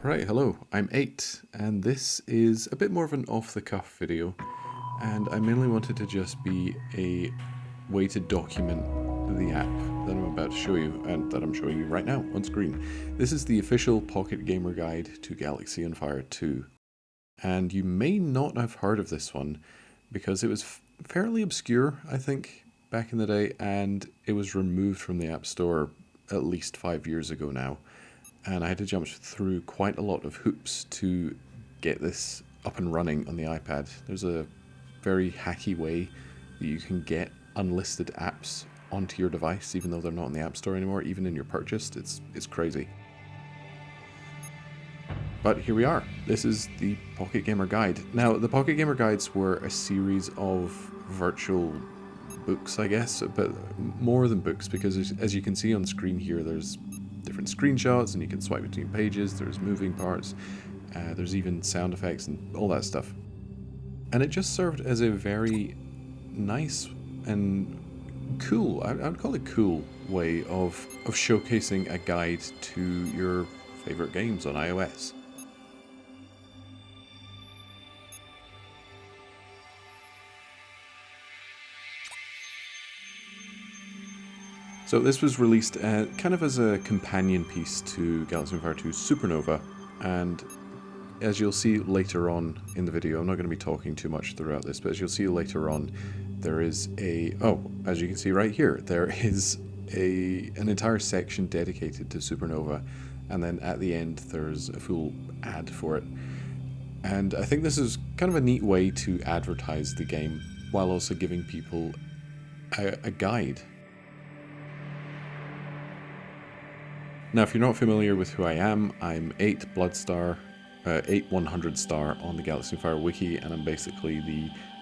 Right, hello, I'm 8, and this is a bit more of an off-the-cuff video, and I mainly wanted to just be a way to document the app that I'm about to show you, and that I'm showing you right now on screen. This is the official PocketGamer guide to Galaxy on Fire 2, and you may not have heard of this one, because it was fairly obscure, I think, back in the day, and it was removed from the App Store at least 5 years ago now. And I had to jump through quite a lot of hoops to get this up and running on the iPad. There's a very hacky way that you can get unlisted apps onto your device, even though they're not in the App Store anymore, even in your purchase. It's crazy. But here we are. This is the PocketGamer Guide. Now, the PocketGamer Guides were a series of virtual books, I guess, but more than books, because as you can see on screen here, there's different screenshots and you can swipe between pages, there's moving parts, there's even sound effects and all that stuff. And it just served as a very nice and cool, I would call it cool, way of showcasing a guide to your favorite games on iOS. So this was released kind of as a companion piece to Galaxy on Fire 2 Supernova, and as you'll see later on in the video, I'm not going to be talking too much throughout this, but as you'll see later on, there is as you can see right here, there is an entire section dedicated to Supernova, and then at the end there's a full ad for it. And I think this is kind of a neat way to advertise the game, while also giving people a guide. Now, if you're not familiar with who I am, I'm 8 Bloodstar, 8 100 star on the Galaxy on Fire wiki, and I'm basically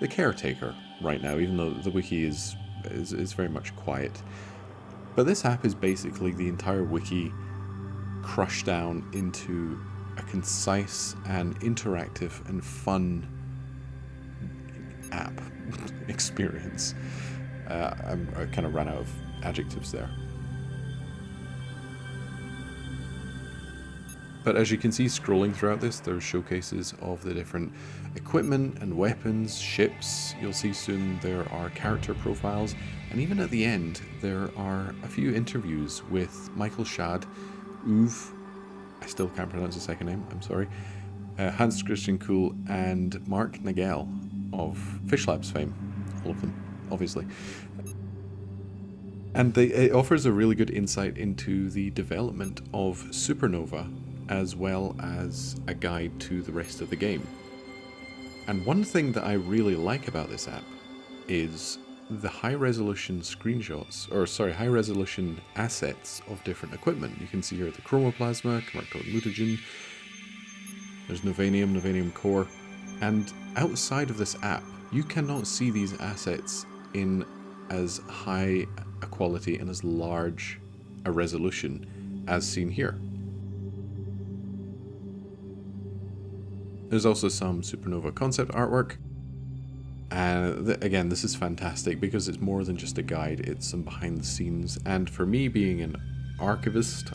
the caretaker right now, even though the wiki is very much quiet. But this app is basically the entire wiki crushed down into a concise and interactive and fun app experience. I kind of ran out of adjectives there. But as you can see, scrolling throughout this, there's showcases of the different equipment and weapons, ships. You'll see soon there are character profiles, and even at the end, there are a few interviews with Michael Schad, Uwe, I still can't pronounce his second name, I'm sorry, Hans Christian Kuhl, and Mark Nagel of Fishlabs fame, all of them, obviously. And it offers a really good insight into the development of Supernova, as well as a guide to the rest of the game. And one thing that I really like about this app is the high-resolution high-resolution assets of different equipment. You can see here the Chromoplasma, Convert Mutagen, there's Novanium Core, and outside of this app, you cannot see these assets in as high a quality and as large a resolution as seen here. There's also some Supernova concept artwork. Again, this is fantastic because it's more than just a guide, it's some behind the scenes. And for me, being an archivist,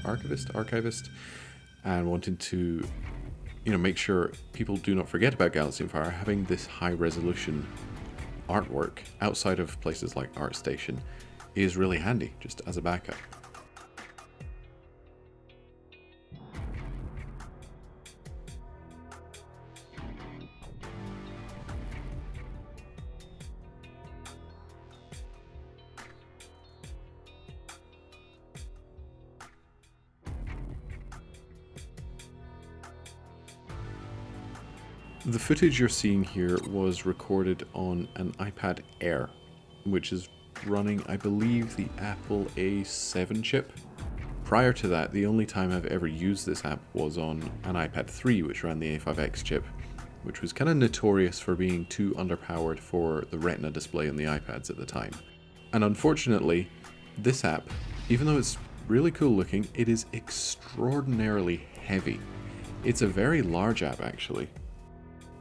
and wanting to, make sure people do not forget about Galaxy on Fire, having this high resolution artwork outside of places like ArtStation is really handy, just as a backup. The footage you're seeing here was recorded on an iPad Air, which is running, I believe, the Apple A7 chip. Prior to that, the only time I've ever used this app was on an iPad 3, which ran the A5X chip, which was kind of notorious for being too underpowered for the Retina display on the iPads at the time. And unfortunately, this app, even though it's really cool looking, it is extraordinarily heavy. It's a very large app, actually.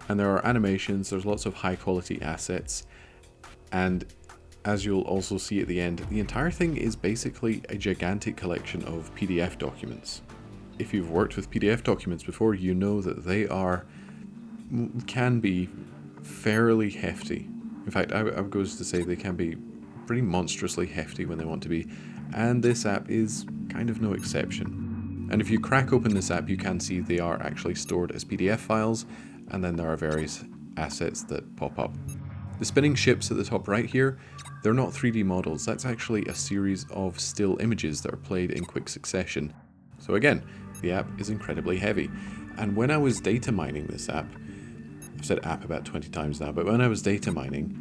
And there are animations, there's lots of high quality assets, and as you'll also see at the end, the entire thing is basically a gigantic collection of PDF documents. if you've worked with PDF documents before, you know that they can be fairly hefty. In fact, I would go to say they can be pretty monstrously hefty when they want to be, and this app is kind of no exception. And if you crack open this app, you can see they are actually stored as PDF files, and then there are various assets that pop up. The spinning ships at the top right here, they're not 3D models, that's actually a series of still images that are played in quick succession. So again, the app is incredibly heavy. And when I was data mining this app, I've said app about 20 times now, but when I was data mining,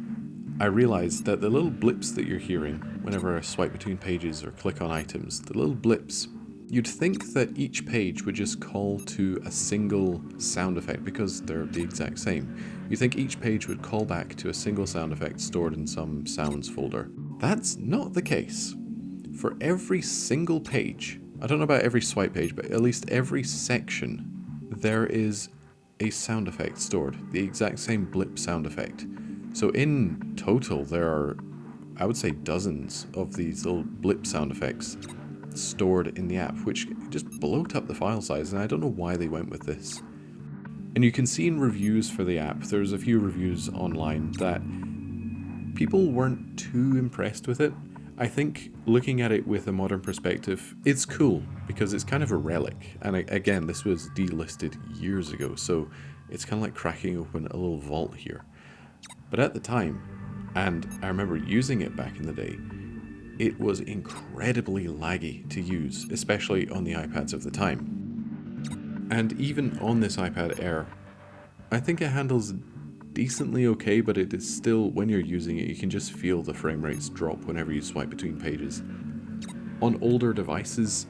I realized that the little blips that you're hearing whenever I swipe between pages or click on items, the little blips, you'd think that each page would just call to a single sound effect because they're the exact same. You think each page would call back to a single sound effect stored in some sounds folder. That's not the case. For every single page, I don't know about every swipe page, but at least every section, there is a sound effect stored, the exact same blip sound effect. So in total, there are, I would say, dozens of these little blip sound effects stored in the app, which just bloat up the file size, and I don't know why they went with this. And you can see in reviews for the app, there's a few reviews online that people weren't too impressed with it. I think looking at it with a modern perspective, it's cool because it's kind of a relic. And again, this was delisted years ago, so it's kind of like cracking open a little vault here. But at the time, and I remember using it back in the day, it was incredibly laggy to use, especially on the iPads of the time. And even on this iPad Air, I think it handles decently okay, but it is still, when you're using it, you can just feel the frame rates drop whenever you swipe between pages. On older devices,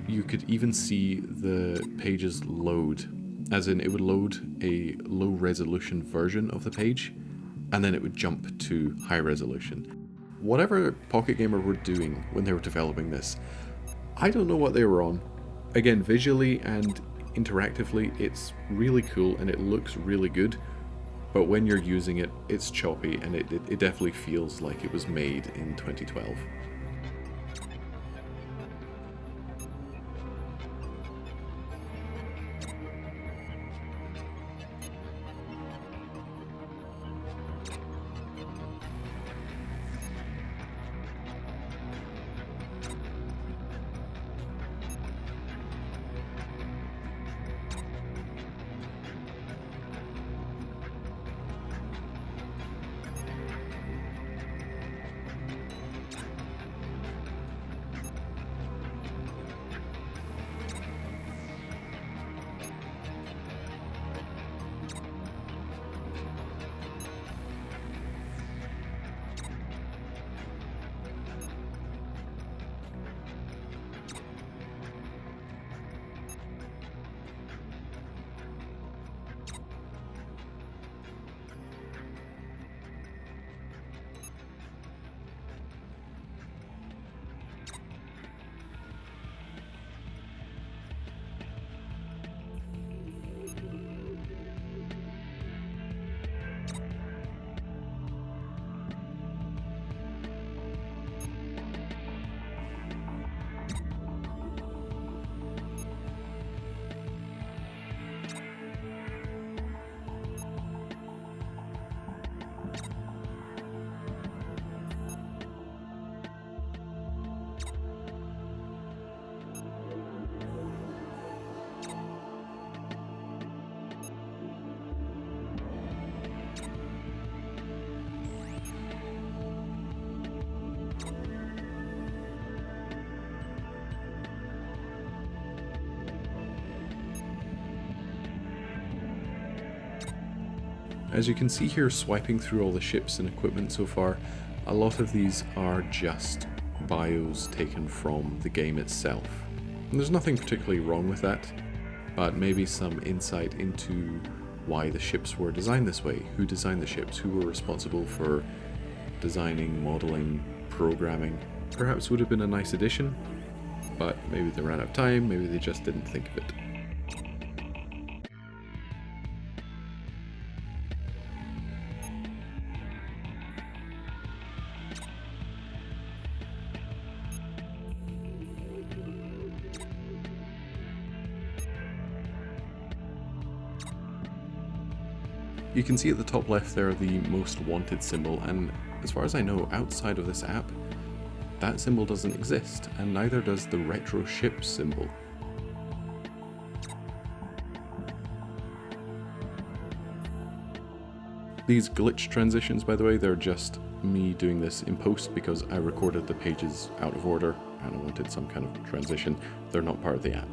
you could even see the pages load, as in it would load a low resolution version of the page, and then it would jump to high resolution. Whatever PocketGamer were doing when they were developing this, I don't know what they were on. Again, visually and interactively, it's really cool and it looks really good, but when you're using it, it's choppy and it definitely feels like it was made in 2012. As you can see here, swiping through all the ships and equipment so far, a lot of these are just bios taken from the game itself. And there's nothing particularly wrong with that, but maybe some insight into why the ships were designed this way, who designed the ships, who were responsible for designing, modeling, programming. Perhaps would have been a nice addition, but maybe they ran out of time, maybe they just didn't think of it. You can see at the top left there the most wanted symbol, and as far as I know, outside of this app, that symbol doesn't exist, and neither does the retro ship symbol. These glitch transitions, by the way, they're just me doing this in post because I recorded the pages out of order and I wanted some kind of transition. They're not part of the app.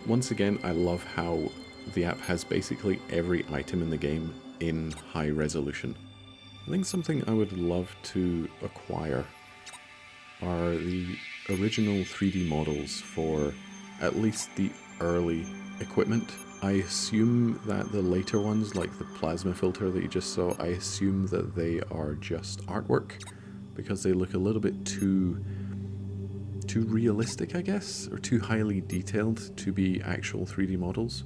once again, I love how the app has basically every item in the game in high resolution. I think something I would love to acquire are the original 3D models for at least the early equipment. I assume that the later ones, like the plasma filter that you just saw, I assume that they are just artwork because they look a little bit too realistic, I guess, or too highly detailed to be actual 3D models.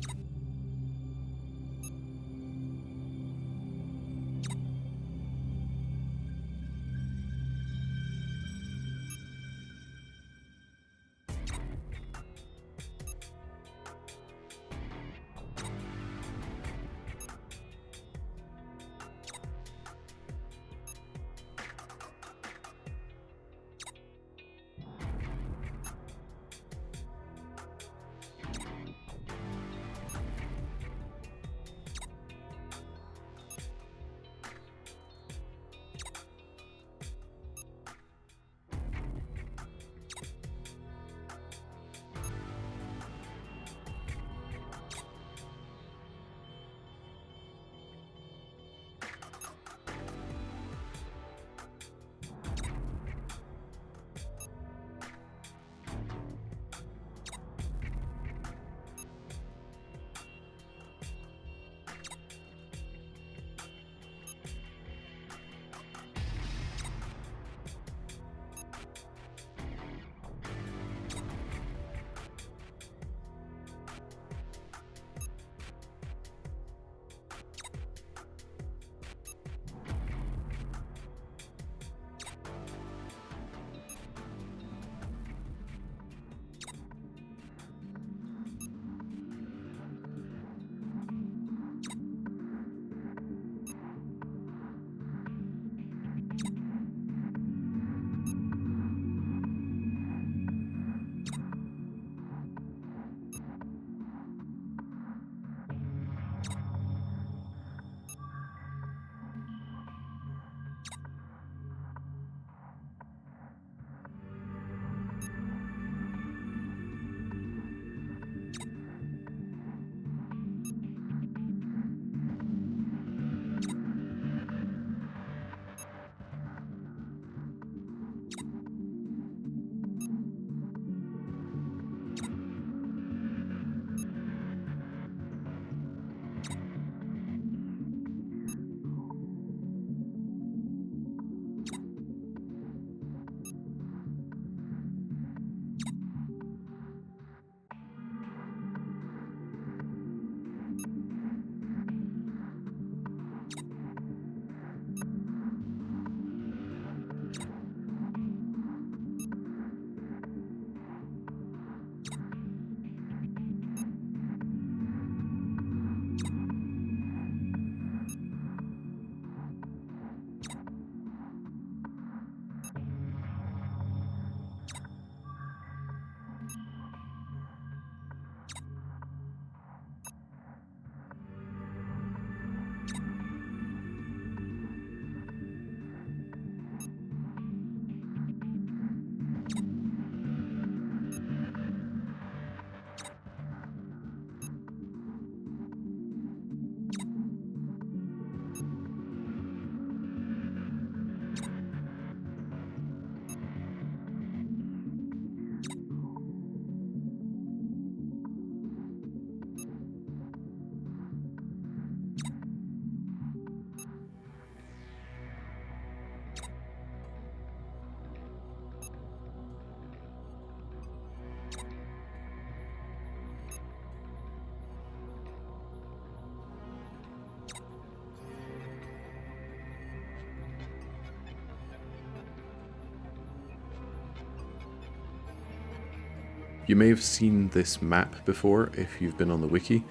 You may have seen this map before if you've been on the wiki.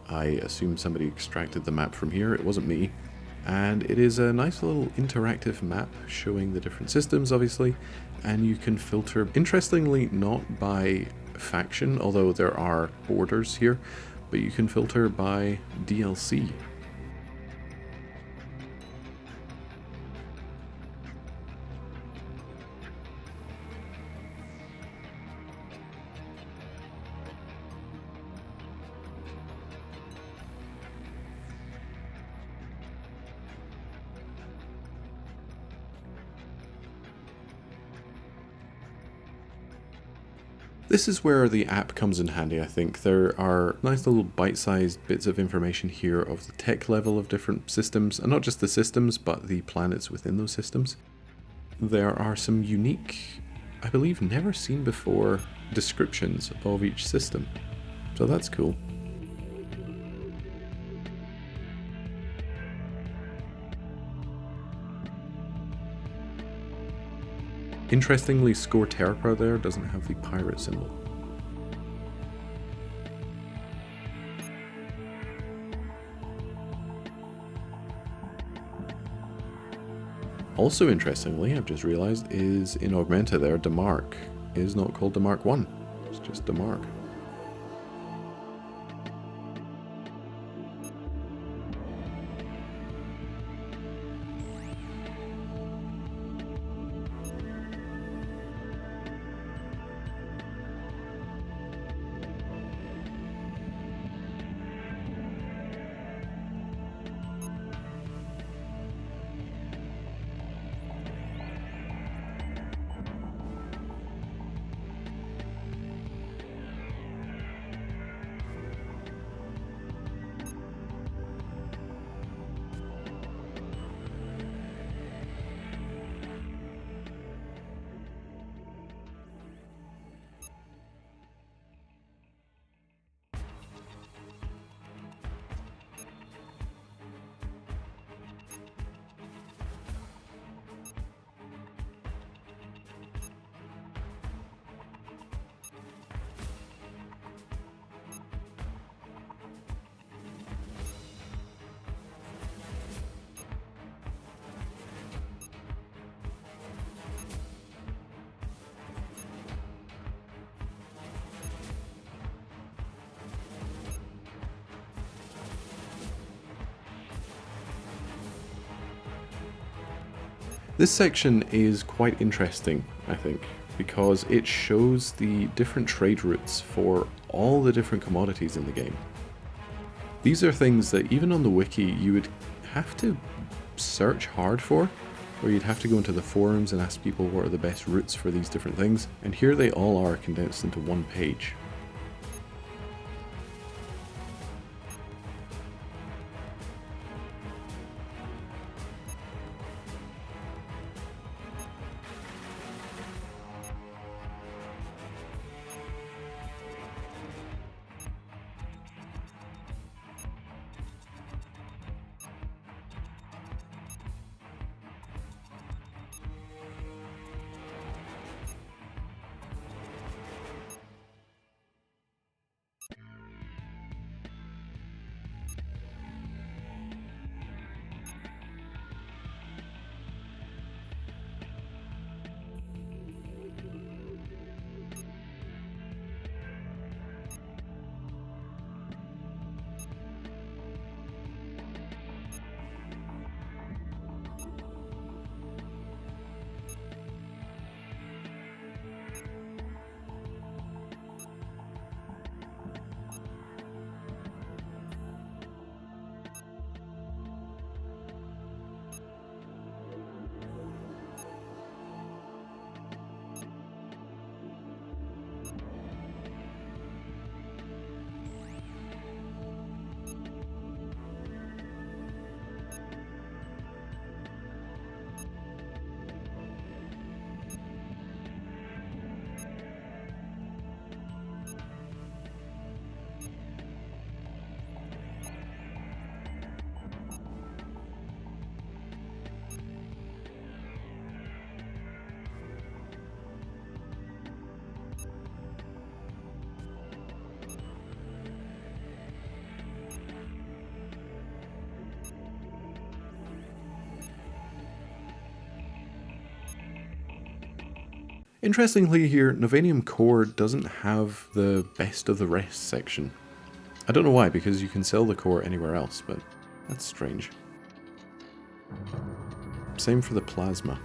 I assume somebody extracted the map from here. It wasn't me. And it is a nice little interactive map showing the different systems, obviously, and you can filter, interestingly, not by faction, although there are borders here, but you can filter by DLC. This is where the app comes in handy, I think. There are nice little bite-sized bits of information here of the tech level of different systems, and not just the systems, but the planets within those systems. There are some unique, I believe never seen before, descriptions of each system. So that's cool. Interestingly, Score Terra there doesn't have the pirate symbol. Also interestingly, I've just realized, is in Augmenta there, Demark is not called Demark 1, it's just Demark. This section is quite interesting, I think, because it shows the different trade routes for all the different commodities in the game. These are things that even on the wiki you would have to search hard for, or you'd have to go into the forums and ask people what are the best routes for these different things, and here they all are condensed into one page. Interestingly here, Novanium Core doesn't have the best of the rest section. I don't know why, because you can sell the core anywhere else, but that's strange. Same for the plasma.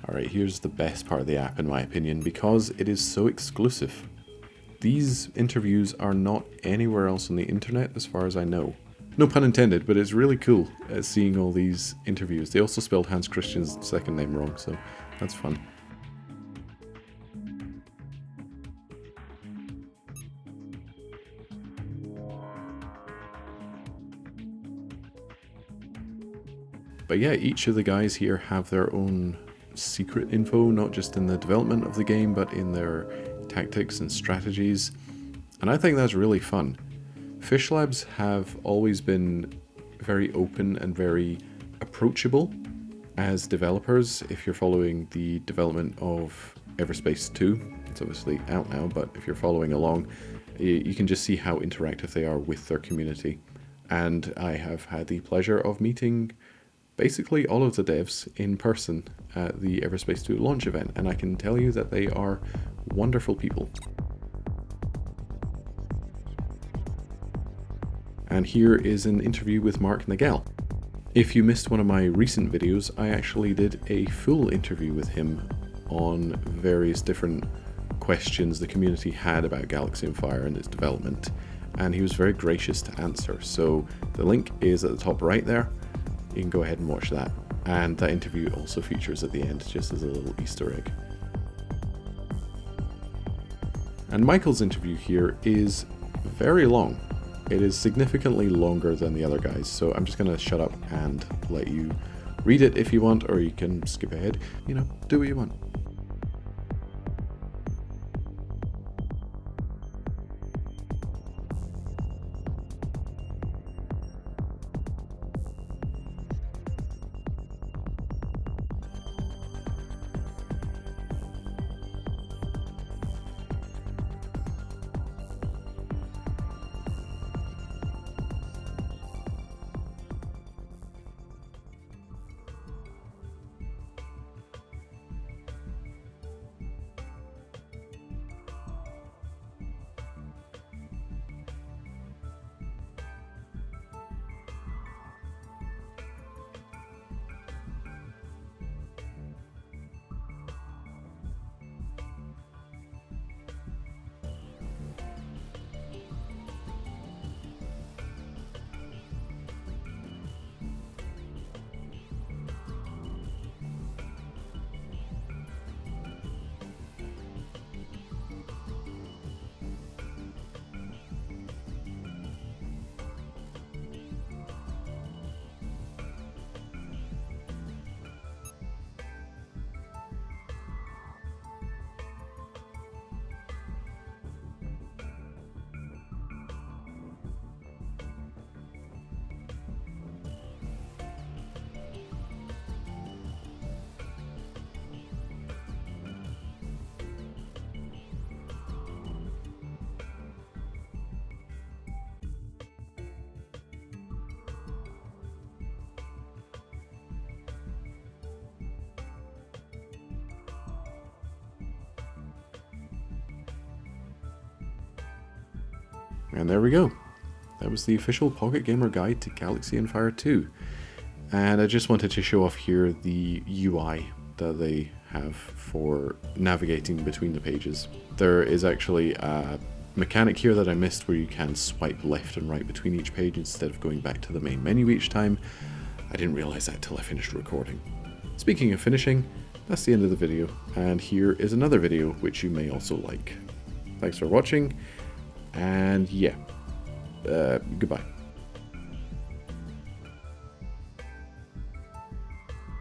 Alright, here's the best part of the app in my opinion, because it is so exclusive. These interviews are not anywhere else on the internet as far as I know. No pun intended, but it's really cool seeing all these interviews. They also spelled Hans Christian's second name wrong, so that's fun. But yeah, each of the guys here have their own secret info, not just in the development of the game, but in their tactics and strategies. And I think that's really fun. Fishlabs have always been very open and very approachable as developers. If you're following the development of Everspace 2, it's obviously out now, but if you're following along, you can just see how interactive they are with their community. And I have had the pleasure of meeting basically all of the devs in person at the Everspace 2 launch event, and I can tell you that they are wonderful people. And here is an interview with Mark Nagel. If you missed one of my recent videos, I actually did a full interview with him on various different questions the community had about Galaxy on Fire and its development, and he was very gracious to answer. So the link is at the top right there. You can go ahead and watch that. And that interview also features at the end, just as a little Easter egg. And Michael's interview here is very long. It is significantly longer than the other guys, so I'm just going to shut up and let you read it if you want, or you can skip ahead. You know, do what you want. And there we go. That was the official PocketGamer guide to Galaxy on Fire 2. And I just wanted to show off here the UI that they have for navigating between the pages. There is actually a mechanic here that I missed where you can swipe left and right between each page instead of going back to the main menu each time. I didn't realize that till I finished recording. Speaking of finishing, that's the end of the video, and here is another video which you may also like. Thanks for watching, and yeah, goodbye.